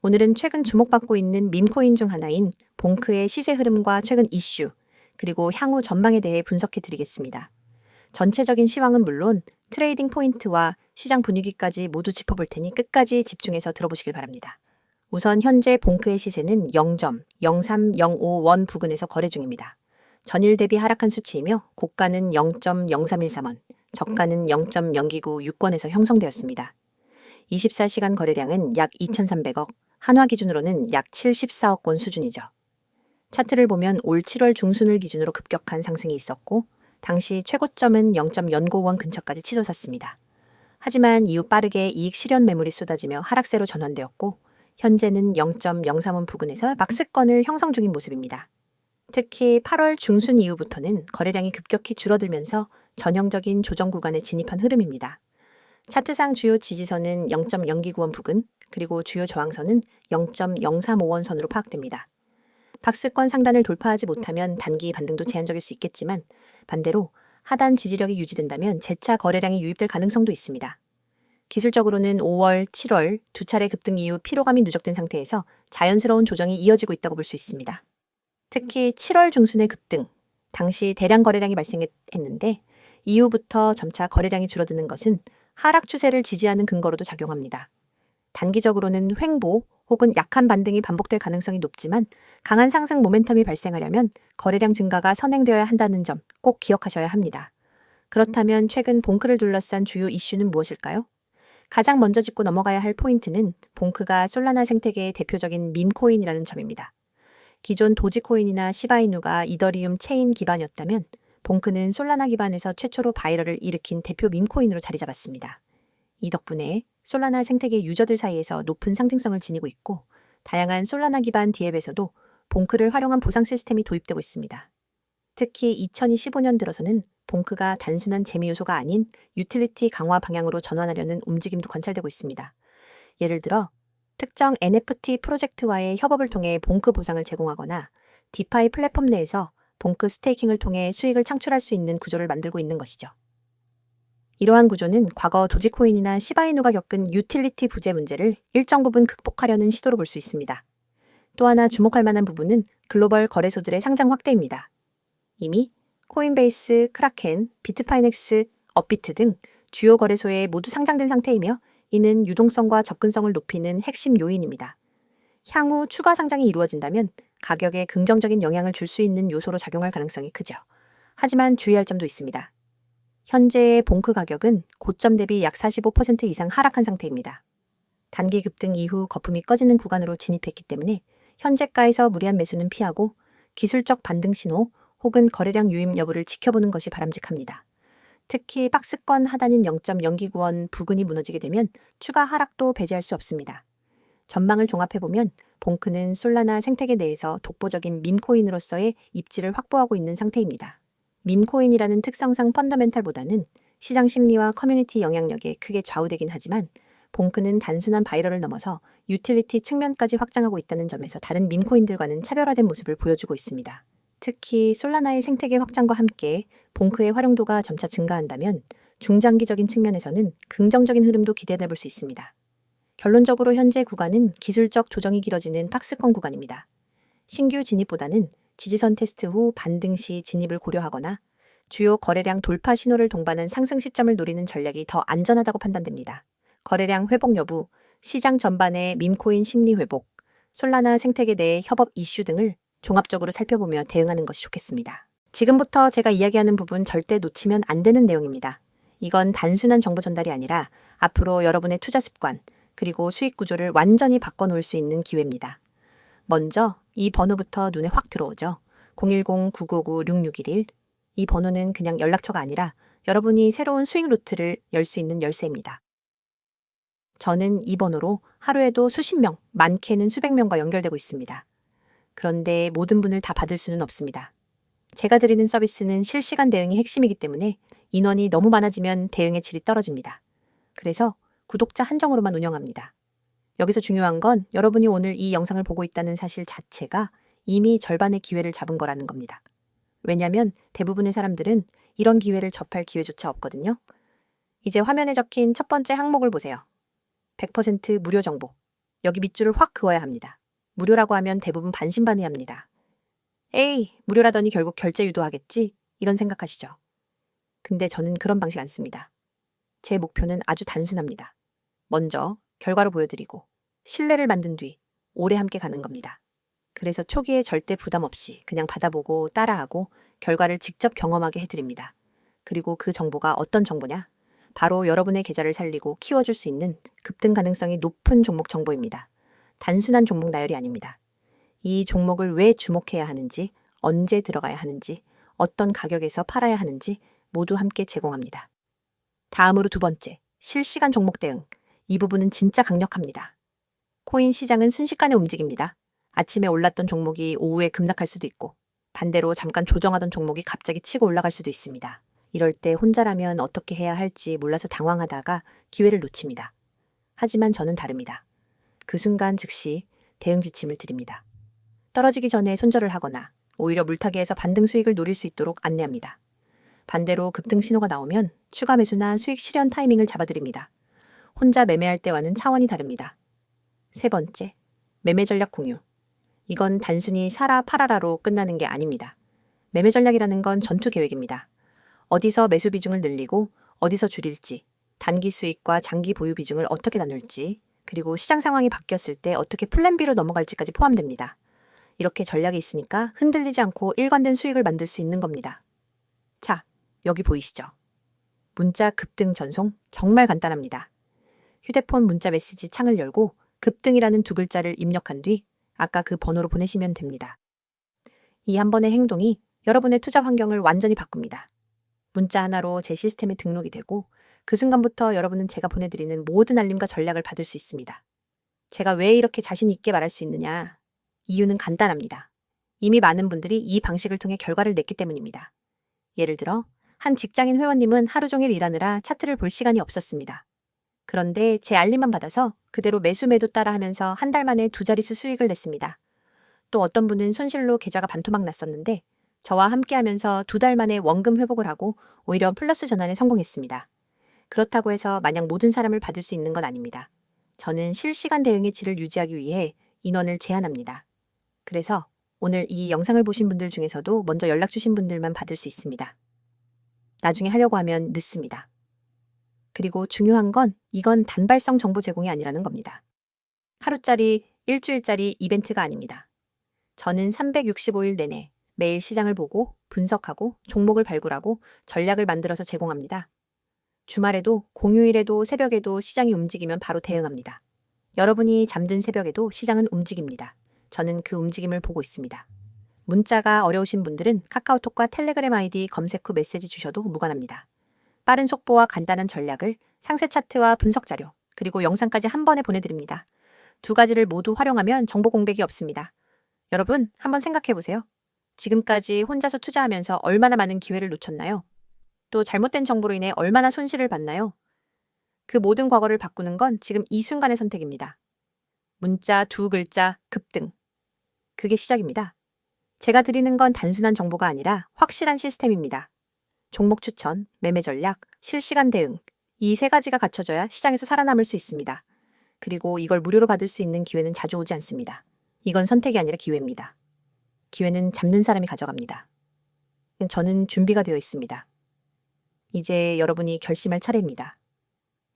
오늘은 최근 주목받고 있는 밈코인 중 하나인 봉크의 시세 흐름과 최근 이슈, 그리고 향후 전망에 대해 분석해 드리겠습니다. 전체적인 시황은 물론 트레이딩 포인트와 시장 분위기까지 모두 짚어볼 테니 끝까지 집중해서 들어보시길 바랍니다. 우선 현재 봉크의 시세는 0.03051원 부근에서 거래 중입니다. 전일 대비 하락한 수치이며 고가는 0.0313원, 저가는 0.099원에서 형성되었습니다. 24시간 거래량은 약 2,300억, 한화 기준으로는 약 74억 원 수준이죠. 차트를 보면 올 7월 중순을 기준으로 급격한 상승이 있었고 당시 최고점은 0.095원 근처까지 치솟았습니다. 하지만 이후 빠르게 이익 실현 매물이 쏟아지며 하락세로 전환되었고 현재는 0.03원 부근에서 박스권을 형성 중인 모습입니다. 특히 8월 중순 이후부터는 거래량이 급격히 줄어들면서 전형적인 조정 구간에 진입한 흐름입니다. 차트상 주요 지지선은 0.029원 부근, 그리고 주요 저항선은 0.035원 선으로 파악됩니다. 박스권 상단을 돌파하지 못하면 단기 반등도 제한적일 수 있겠지만 반대로 하단 지지력이 유지된다면 재차 거래량이 유입될 가능성도 있습니다. 기술적으로는 5월, 7월 두 차례 급등 이후 피로감이 누적된 상태에서 자연스러운 조정이 이어지고 있다고 볼 수 있습니다. 특히 7월 중순의 급등, 당시 대량 거래량이 발생했는데 이후부터 점차 거래량이 줄어드는 것은 하락 추세를 지지하는 근거로도 작용합니다. 단기적으로는 횡보 혹은 약한 반등이 반복될 가능성이 높지만 강한 상승 모멘텀이 발생하려면 거래량 증가가 선행되어야 한다는 점 꼭 기억하셔야 합니다. 그렇다면 최근 봉크를 둘러싼 주요 이슈는 무엇일까요? 가장 먼저 짚고 넘어가야 할 포인트는 봉크가 솔라나 생태계의 대표적인 밈코인이라는 점입니다. 기존 도지코인이나 시바이누가 이더리움 체인 기반이었다면 봉크는 솔라나 기반에서 최초로 바이럴을 일으킨 대표 밈코인으로 자리 잡았습니다. 이 덕분에 솔라나 생태계 유저들 사이에서 높은 상징성을 지니고 있고 다양한 솔라나 기반 디앱에서도 봉크를 활용한 보상 시스템이 도입되고 있습니다. 특히 2025년 들어서는 봉크가 단순한 재미 요소가 아닌 유틸리티 강화 방향으로 전환하려는 움직임도 관찰되고 있습니다. 예를 들어 특정 NFT 프로젝트와의 협업을 통해 봉크 보상을 제공하거나 디파이 플랫폼 내에서 봉크 스테이킹을 통해 수익을 창출할 수 있는 구조를 만들고 있는 것이죠. 이러한 구조는 과거 도지코인이나 시바이누가 겪은 유틸리티 부재 문제를 일정 부분 극복하려는 시도로 볼 수 있습니다. 또 하나 주목할 만한 부분은 글로벌 거래소들의 상장 확대입니다. 이미 코인베이스, 크라켄, 비트파이넥스, 업비트 등 주요 거래소에 모두 상장된 상태이며 이는 유동성과 접근성을 높이는 핵심 요인입니다. 향후 추가 상장이 이루어진다면 가격에 긍정적인 영향을 줄 수 있는 요소로 작용할 가능성이 크죠. 하지만 주의할 점도 있습니다. 현재의 봉크 가격은 고점 대비 약 45% 이상 하락한 상태입니다. 단기 급등 이후 거품이 꺼지는 구간으로 진입했기 때문에 현재가에서 무리한 매수는 피하고 기술적 반등 신호 혹은 거래량 유입 여부를 지켜보는 것이 바람직합니다. 특히 박스권 하단인 0.029원 부근이 무너지게 되면 추가 하락도 배제할 수 없습니다. 전망을 종합해보면 봉크는 솔라나 생태계 내에서 독보적인 밈코인으로서의 입지를 확보하고 있는 상태입니다. 밈코인이라는 특성상 펀더멘탈보다는 시장 심리와 커뮤니티 영향력에 크게 좌우되긴 하지만 봉크는 단순한 바이럴을 넘어서 유틸리티 측면까지 확장하고 있다는 점에서 다른 밈코인들과는 차별화된 모습을 보여주고 있습니다. 특히 솔라나의 생태계 확장과 함께 봉크의 활용도가 점차 증가한다면 중장기적인 측면에서는 긍정적인 흐름도 기대해 볼 수 있습니다. 결론적으로 현재 구간은 기술적 조정이 길어지는 박스권 구간입니다. 신규 진입보다는 지지선 테스트 후 반등 시 진입을 고려하거나 주요 거래량 돌파 신호를 동반한 상승 시점을 노리는 전략이 더 안전하다고 판단됩니다. 거래량 회복 여부, 시장 전반의 밈코인 심리 회복, 솔라나 생태계 내의 협업 이슈 등을 종합적으로 살펴보며 대응하는 것이 좋겠습니다. 지금부터 제가 이야기하는 부분 절대 놓치면 안 되는 내용입니다. 이건 단순한 정보 전달이 아니라 앞으로 여러분의 투자 습관, 그리고 수익 구조를 완전히 바꿔놓을 수 있는 기회입니다. 먼저 이 번호부터 눈에 확 들어오죠. 010-959-6611. 이 번호는 그냥 연락처가 아니라 여러분이 새로운 수익 루트를 열 수 있는 열쇠입니다. 저는 이 번호로 하루에도 수십 명, 많게는 수백 명과 연결되고 있습니다. 그런데 모든 분을 다 받을 수는 없습니다. 제가 드리는 서비스는 실시간 대응이 핵심이기 때문에 인원이 너무 많아지면 대응의 질이 떨어집니다. 그래서 구독자 한정으로만 운영합니다. 여기서 중요한 건 여러분이 오늘 이 영상을 보고 있다는 사실 자체가 이미 절반의 기회를 잡은 거라는 겁니다. 왜냐하면 대부분의 사람들은 이런 기회를 접할 기회조차 없거든요. 이제 화면에 적힌 첫 번째 항목을 보세요. 100% 무료 정보. 여기 밑줄을 확 그어야 합니다. 무료라고 하면 대부분 반신반의합니다. 에이, 무료라더니 결국 결제 유도하겠지? 이런 생각하시죠. 근데 저는 그런 방식 안 씁니다. 제 목표는 아주 단순합니다. 먼저 결과로 보여드리고 신뢰를 만든 뒤 오래 함께 가는 겁니다. 그래서 초기에 절대 부담 없이 그냥 받아보고 따라하고 결과를 직접 경험하게 해드립니다. 그리고 그 정보가 어떤 정보냐? 바로 여러분의 계좌를 살리고 키워줄 수 있는 급등 가능성이 높은 종목 정보입니다. 단순한 종목 나열이 아닙니다. 이 종목을 왜 주목해야 하는지, 언제 들어가야 하는지, 어떤 가격에서 팔아야 하는지 모두 함께 제공합니다. 다음으로 두 번째, 실시간 종목 대응. 이 부분은 진짜 강력합니다. 코인 시장은 순식간에 움직입니다. 아침에 올랐던 종목이 오후에 급락할 수도 있고, 반대로 잠깐 조정하던 종목이 갑자기 치고 올라갈 수도 있습니다. 이럴 때 혼자라면 어떻게 해야 할지 몰라서 당황하다가 기회를 놓칩니다. 하지만 저는 다릅니다. 그 순간 즉시 대응 지침을 드립니다. 떨어지기 전에 손절을 하거나 오히려 물타기에서 반등 수익을 노릴 수 있도록 안내합니다. 반대로 급등 신호가 나오면 추가 매수나 수익 실현 타이밍을 잡아드립니다. 혼자 매매할 때와는 차원이 다릅니다. 세 번째, 매매 전략 공유. 이건 단순히 사라 팔아라로 끝나는 게 아닙니다. 매매 전략이라는 건 전투 계획입니다. 어디서 매수 비중을 늘리고 어디서 줄일지, 단기 수익과 장기 보유 비중을 어떻게 나눌지, 그리고 시장 상황이 바뀌었을 때 어떻게 플랜 B로 넘어갈지까지 포함됩니다. 이렇게 전략이 있으니까 흔들리지 않고 일관된 수익을 만들 수 있는 겁니다. 자, 여기 보이시죠? 문자 급등 전송 정말 간단합니다. 휴대폰 문자 메시지 창을 열고 급등이라는 두 글자를 입력한 뒤 아까 그 번호로 보내시면 됩니다. 이 한 번의 행동이 여러분의 투자 환경을 완전히 바꿉니다. 문자 하나로 제 시스템에 등록이 되고 그 순간부터 여러분은 제가 보내드리는 모든 알림과 전략을 받을 수 있습니다. 제가 왜 이렇게 자신 있게 말할 수 있느냐? 이유는 간단합니다. 이미 많은 분들이 이 방식을 통해 결과를 냈기 때문입니다. 예를 들어 한 직장인 회원님은 하루 종일 일하느라 차트를 볼 시간이 없었습니다. 그런데 제 알림만 받아서 그대로 매수 매도 따라 하면서 한 달 만에 두 자릿수 수익을 냈습니다. 또 어떤 분은 손실로 계좌가 반토막 났었는데 저와 함께 하면서 두 달 만에 원금 회복을 하고 오히려 플러스 전환에 성공했습니다. 그렇다고 해서 마냥 모든 사람을 받을 수 있는 건 아닙니다. 저는 실시간 대응의 질을 유지하기 위해 인원을 제한합니다. 그래서 오늘 이 영상을 보신 분들 중에서도 먼저 연락 주신 분들만 받을 수 있습니다. 나중에 하려고 하면 늦습니다. 그리고 중요한 건 이건 단발성 정보 제공이 아니라는 겁니다. 하루짜리, 일주일짜리 이벤트가 아닙니다. 저는 365일 내내 매일 시장을 보고 분석하고 종목을 발굴하고 전략을 만들어서 제공합니다. 주말에도 공휴일에도 새벽에도 시장이 움직이면 바로 대응합니다. 여러분이 잠든 새벽에도 시장은 움직입니다. 저는 그 움직임을 보고 있습니다. 문자가 어려우신 분들은 카카오톡과 텔레그램 아이디 검색 후 메시지 주셔도 무관합니다. 빠른 속보와 간단한 전략을 상세 차트와 분석 자료, 그리고 영상까지 한 번에 보내드립니다. 두 가지를 모두 활용하면 정보 공백이 없습니다. 여러분, 한번 생각해 보세요. 지금까지 혼자서 투자하면서 얼마나 많은 기회를 놓쳤나요? 또 잘못된 정보로 인해 얼마나 손실을 봤나요? 그 모든 과거를 바꾸는 건 지금 이 순간의 선택입니다. 문자 두 글자 급등. 그게 시작입니다. 제가 드리는 건 단순한 정보가 아니라 확실한 시스템입니다. 종목 추천, 매매 전략, 실시간 대응. 이 세 가지가 갖춰져야 시장에서 살아남을 수 있습니다. 그리고 이걸 무료로 받을 수 있는 기회는 자주 오지 않습니다. 이건 선택이 아니라 기회입니다. 기회는 잡는 사람이 가져갑니다. 저는 준비가 되어 있습니다. 이제 여러분이 결심할 차례입니다.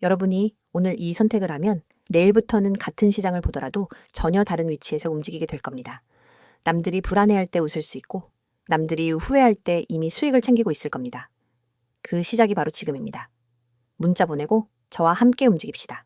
여러분이 오늘 이 선택을 하면 내일부터는 같은 시장을 보더라도 전혀 다른 위치에서 움직이게 될 겁니다. 남들이 불안해할 때 웃을 수 있고 남들이 후회할 때 이미 수익을 챙기고 있을 겁니다. 그 시작이 바로 지금입니다. 문자 보내고 저와 함께 움직입시다.